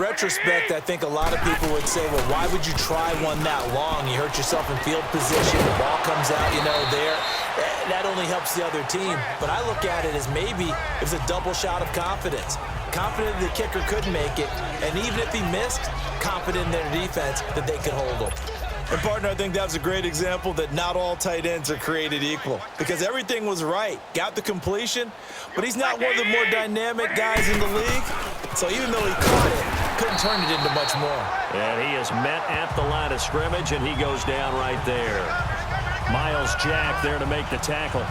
retrospect, I think a lot of people would say, well, why would you try one that long? You hurt yourself in field position. The ball comes out, there. That only helps the other team. But I look at it as maybe it was a double shot of confidence. Confident the kicker could make it, and even if he missed, confident in their defense that they could hold him. And, partner, I think that was a great example that not all tight ends are created equal because everything was right. Got the completion, but he's not one of the more dynamic guys in the league. So even though he caught it, couldn't turn it into much more. And he is met at the line of scrimmage, and he goes down right there. Miles Jack there to make the tackle.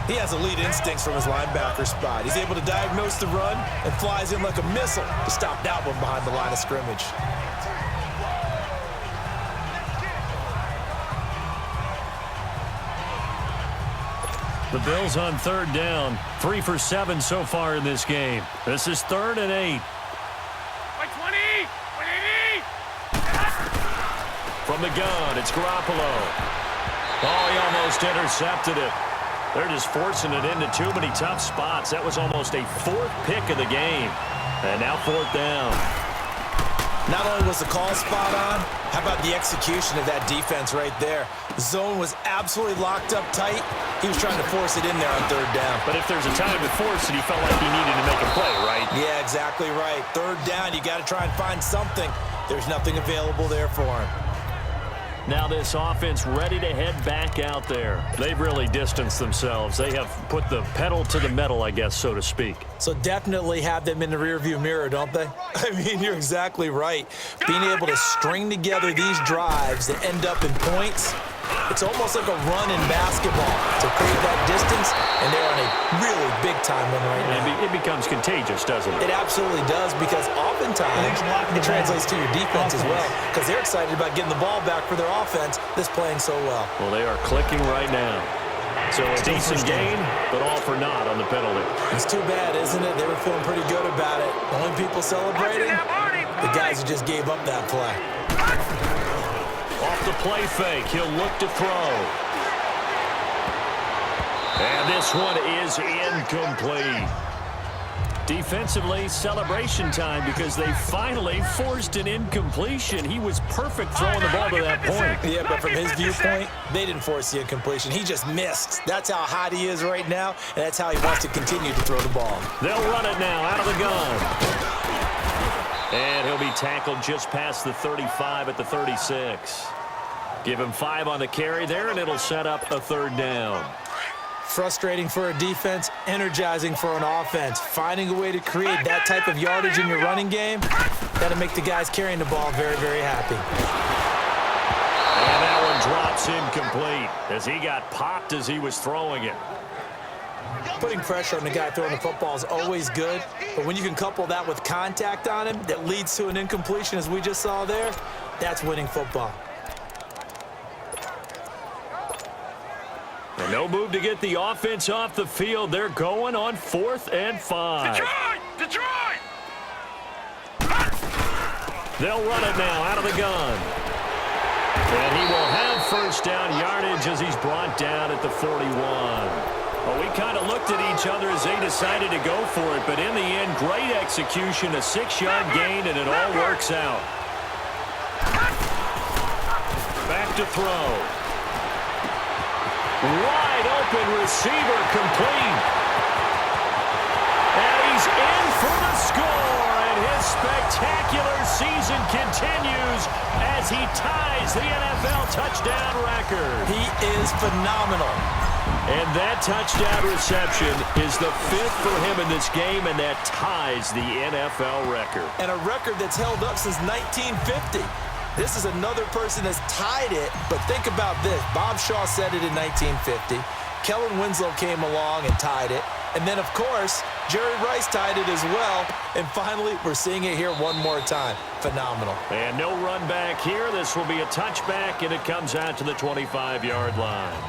He has elite instincts from his linebacker spot. He's able to diagnose the run and flies in like a missile to stop that one behind the line of scrimmage. The Bills on third down. 3 for 7 so far in this game. This is 3rd and 8. From the gun, it's Garoppolo. Oh, he almost intercepted it. They're just forcing it into too many tough spots. That was almost a 4th pick of the game. And now 4th down. Not only was the call spot on, how about the execution of that defense right there? The zone was absolutely locked up tight. He was trying to force it in there on 3rd down. But if there's a time to force it, he felt like he needed to make a play, right? Yeah, exactly right. 3rd down, you got to try and find something. There's nothing available there for him. Now this offense ready to head back out there. They've really distanced themselves. They have put the pedal to the metal, I guess, so to speak. So definitely have them in the rearview mirror, don't they? I mean, you're exactly right. Being able to string together these drives that end up in points, it's almost like a run in basketball to create that distance, and they're on a really big-time one right now. It becomes contagious, doesn't it? It absolutely does, because oftentimes it translates to your defense as well, because they're excited about getting the ball back for their offense that's playing so well. Well, they are clicking right now. So a decent gain, but all for naught on the penalty. It's too bad, isn't it? They were feeling pretty good about it. The only people celebrating, the guys who just gave up that play. Off the play fake, he'll look to throw. And this one is incomplete. Defensively, celebration time because they finally forced an incompletion. He was perfect throwing the ball to that point. Yeah, but from his viewpoint, they didn't force the incompletion. He just missed. That's how hot he is right now, and that's how he wants to continue to throw the ball. They'll run it now out of the gun. And he'll be tackled just past the 35 at the 36. Give him 5 on the carry there, and it'll set up a 3rd down. Frustrating for a defense, energizing for an offense. Finding a way to create that type of yardage in your running game, that'll make the guys carrying the ball very, very happy. And that one drops incomplete as he got popped as he was throwing it. Putting pressure on the guy throwing the football is always good, but when you can couple that with contact on him that leads to an incompletion, as we just saw there, that's winning football. And no move to get the offense off the field. They're going on 4th and 5. Detroit! They'll run it now out of the gun. And he will have 1st down yardage as he's brought down at the 41. Well, we kind of looked at each other as they decided to go for it, but in the end, great execution, a 6-yard gain, and it all works out. Back to throw. Wide open receiver complete. And he's in for the score, and his spectacular season continues as he ties the NFL touchdown record. He is phenomenal. And that touchdown reception is the 5th for him in this game, and that ties the NFL record. And a record that's held up since 1950. This is another person that's tied it, but think about this. Bob Shaw said it in 1950. Kellen Winslow came along and tied it. And then, of course, Jerry Rice tied it as well. And finally, we're seeing it here one more time. Phenomenal. And no run back here. This will be a touchback, and it comes out to the 25-yard line.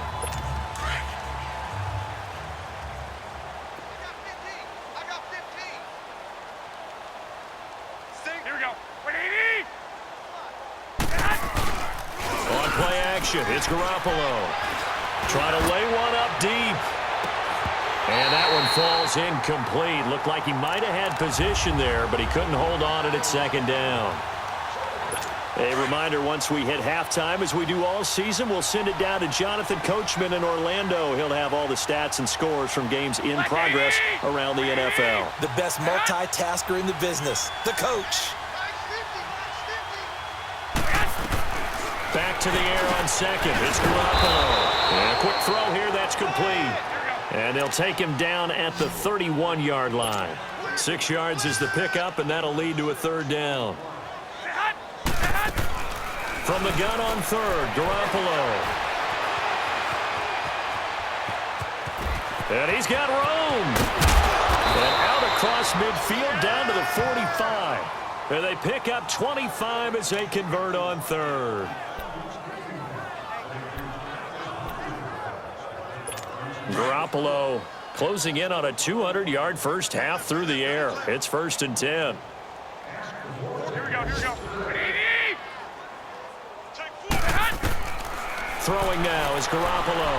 Play action. It's Garoppolo. Trying to lay one up deep. And that one falls incomplete. Looked like he might have had position there, but he couldn't hold on at second down. A reminder, once we hit halftime, as we do all season, we'll send it down to Jonathan Coachman in Orlando. He'll have all the stats and scores from games in progress around the NFL. The best multitasker in the business, the coach. Back to the air on second. It's Garoppolo. And a quick throw here. That's complete. And they'll take him down at the 31-yard line. 6 yards is the pickup, and that'll lead to a third down. From the gun on third, Garoppolo. And he's got room. And out across midfield down to the 45. And they pick up 25 as they convert on third. Garoppolo closing in on a 200-yard first half through the air. It's 1st and 10. Here we go. Throwing now is Garoppolo.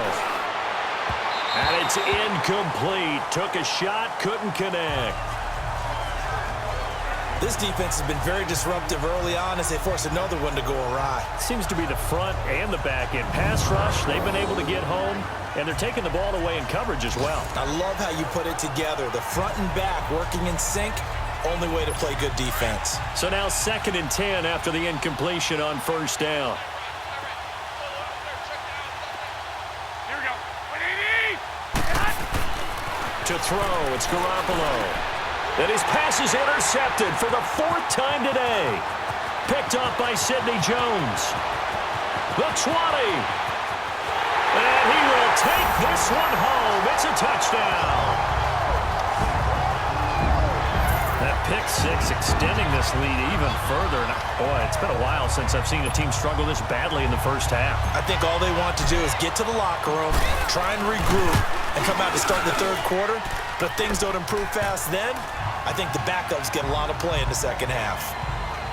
And it's incomplete. Took a shot, couldn't connect. This defense has been very disruptive early on as they force another one to go awry. Seems to be the front and the back end. Pass rush, they've been able to get home, and they're taking the ball away in coverage as well. I love how you put it together. The front and back working in sync, only way to play good defense. So now 2nd and 10 after the incompletion on first down. To throw, it's Garoppolo. And his pass is intercepted for the 4th time today. Picked off by Sidney Jones. The 20. And he will take this one home. It's a touchdown. That pick six extending this lead even further. And boy, it's been a while since I've seen a team struggle this badly in the first half. I think all they want to do is get to the locker room, try and regroup, and come out to start the third quarter. But if things don't improve fast then, I think the backups get a lot of play in the second half.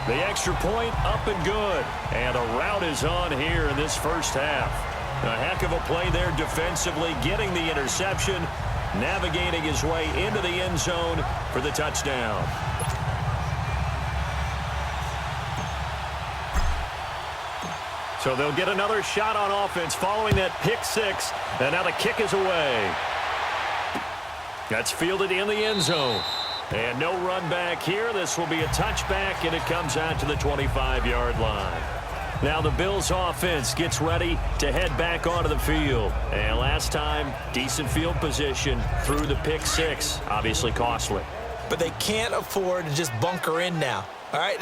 The extra point up and good. And a rout is on here in this first half. A heck of a play there defensively, getting the interception, navigating his way into the end zone for the touchdown. So they'll get another shot on offense following that pick six. And now the kick is away. That's fielded in the end zone. And no run back here. This will be a touchback, and it comes out to the 25-yard line. Now the Bills offense gets ready to head back onto the field. And last time, decent field position through the pick six. Obviously costly. But they can't afford to just bunker in now. All right,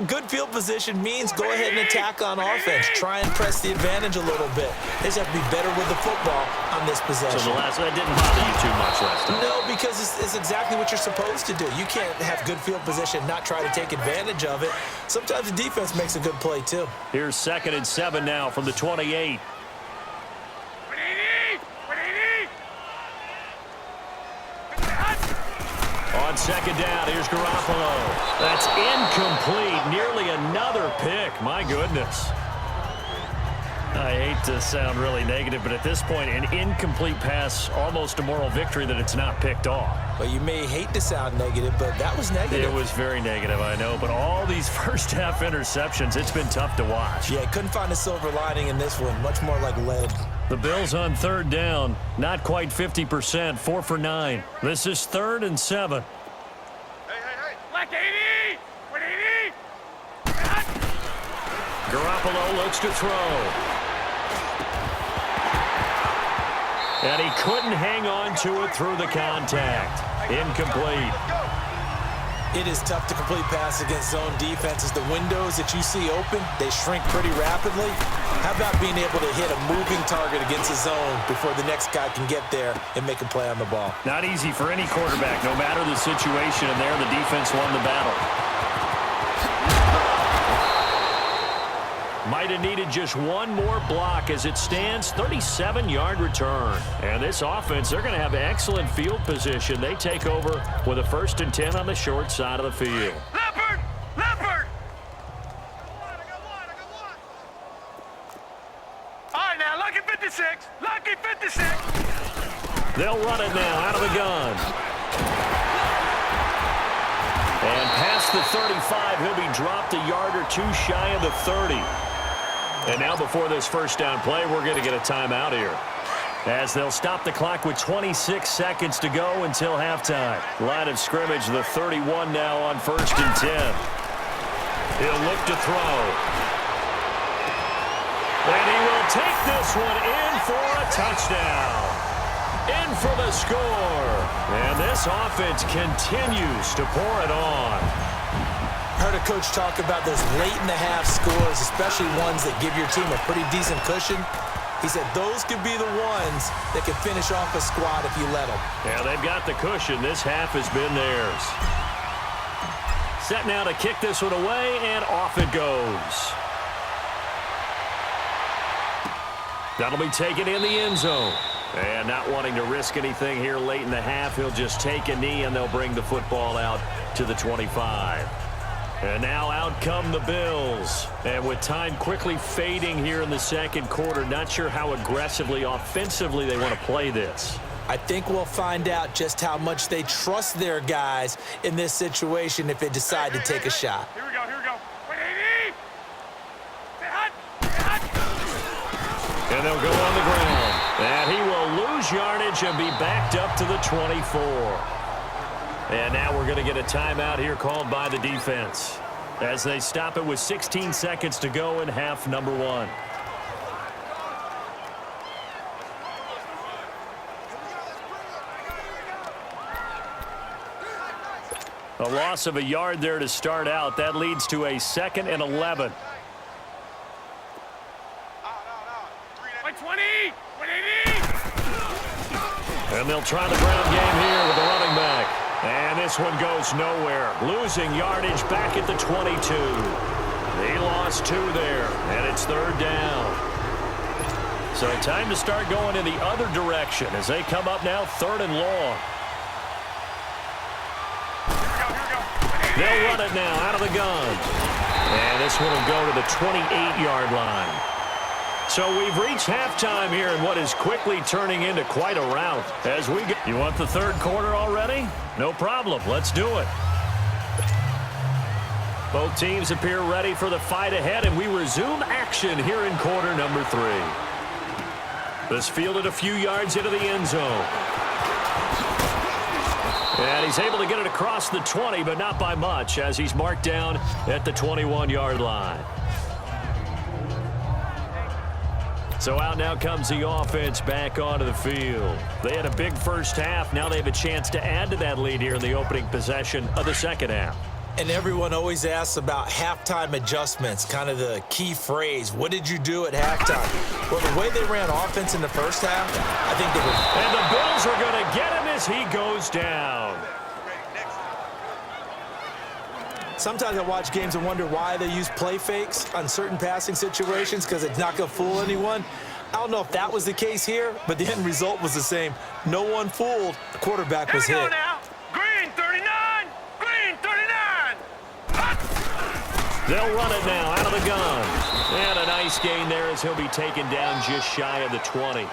good field position means go ahead and attack on offense. Try and press the advantage a little bit. They just have to be better with the football on this possession. So that didn't bother you too much last time? No, because it's exactly what you're supposed to do. You can't have good field position and not try to take advantage of it. Sometimes the defense makes a good play, too. Here's 2nd and 7 now from the 28. On 2nd down, here's Garoppolo. That's incomplete. Nearly another pick. My goodness. I hate to sound really negative, but at this point, an incomplete pass, almost a moral victory that it's not picked off. Well, you may hate to sound negative, but that was negative. It was very negative, I know. But all these first-half interceptions, it's been tough to watch. Yeah, couldn't find a silver lining in this one. Much more like lead. The Bills on 3rd down. Not quite 50%. 4 for 9. This is 3rd and 7. Like 80! 80! Garoppolo looks to throw. And he couldn't hang on to it through the contact. Incomplete. It is tough to complete pass against zone defenses. The windows that you see open, they shrink pretty rapidly. How about being able to hit a moving target against a zone before the next guy can get there and make a play on the ball? Not easy for any quarterback, no matter the situation, and there the defense won the battle. Might have needed just one more block as it stands. 37-yard return. And this offense, they're going to have excellent field position. They take over with a 1st and 10 on the short side of the field. Leopard! Leopard! All right, now, lucky 56. Lucky 56. They'll run it now out of the gun. And past the 35, he'll be dropped a yard or two shy of the 30. And now before this first down play, we're going to get a timeout here, as they'll stop the clock with 26 seconds to go until halftime. Line of scrimmage, the 31 now on 1st and 10. He'll look to throw. And he will take this one in for a touchdown. In for the score. And this offense continues to pour it on. Heard a coach talk about those late-in-the-half scores, especially ones that give your team a pretty decent cushion. He said those could be the ones that can finish off a squad if you let them. Yeah, they've got the cushion. This half has been theirs. Set now to kick this one away, and off it goes. That'll be taken in the end zone. And not wanting to risk anything here late in the half, he'll just take a knee, and they'll bring the football out to the 25. And now out come the Bills. And with time quickly fading here in the second quarter, not sure how aggressively, offensively they want to play this. I think we'll find out just how much they trust their guys in this situation if they decide to take a shot. Here we go, here we go. Wait, 80! Stay hot! Stay hot! And they'll go on the ground. And he will lose yardage and be backed up to the 24. And now we're going to get a timeout here called by the defense, as they stop it with 16 seconds to go in half number 1. A loss of a yard there to start out. That leads to a 2nd and 11. Like 20! 180! And they'll try the ground game here with the running back. And this one goes nowhere. Losing yardage back at the 22. He lost 2 there, and it's 3rd down. So time to start going in the other direction as they come up now 3rd and long. They'll run it now out of the gun. And this one will go to the 28-yard line. So we've reached halftime here in what is quickly turning into quite a rout. As we get, you want the 3rd quarter already? No problem. Let's do it. Both teams appear ready for the fight ahead, and we resume action here in quarter number 3. This fielded a few yards into the end zone. And he's able to get it across the 20, but not by much, as he's marked down at the 21-yard line. So out now comes the offense back onto the field. They had a big first half. Now they have a chance to add to that lead here in the opening possession of the second half. And everyone always asks about halftime adjustments, kind of the key phrase. What did you do at halftime? Well, the way they ran offense in the first half, I think they were... And the Bills are going to get him as he goes down. Sometimes I watch games and wonder why they use play fakes on certain passing situations, because it's not going to fool anyone. I don't know if that was the case here, but the end result was the same. No one fooled. The quarterback was hit. Here we go now. Green 39! Green 39! They'll run it now out of the gun. And a nice gain there as he'll be taken down just shy of the 20.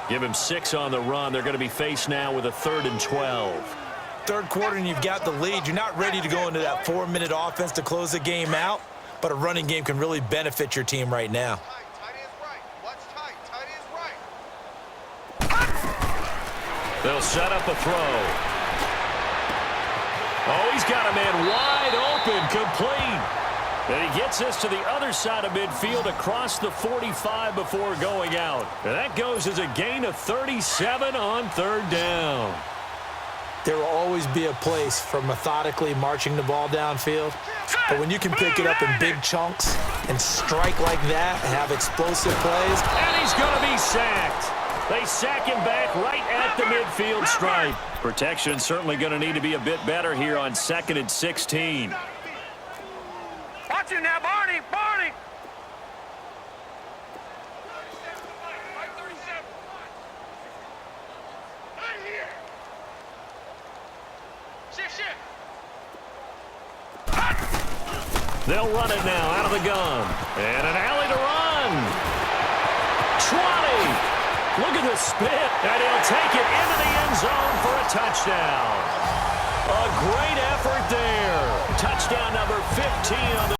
Give him 6 on the run. They're going to be faced now with a 3rd and 12. 3rd quarter and you've got the lead. You're not ready to go into that 4-minute offense to close the game out, but a running game can really benefit your team right now. They'll set up a throw. Oh, he's got a man wide open, complete. And he gets this to the other side of midfield across the 45 before going out. And that goes as a gain of 37 on 3rd down. There will always be a place for methodically marching the ball downfield. But when you can pick it up in big chunks and strike like that and have explosive plays. And he's going to be sacked. They sack him back right at the midfield stripe. Protection certainly going to need to be a bit better here on 2nd and 16. Watch it now, Barney! Barney! They'll run it now out of the gun. And an alley to run. 20. Look at the spin. And he'll take it into the end zone for a touchdown. A great effort there. Touchdown number 15 on the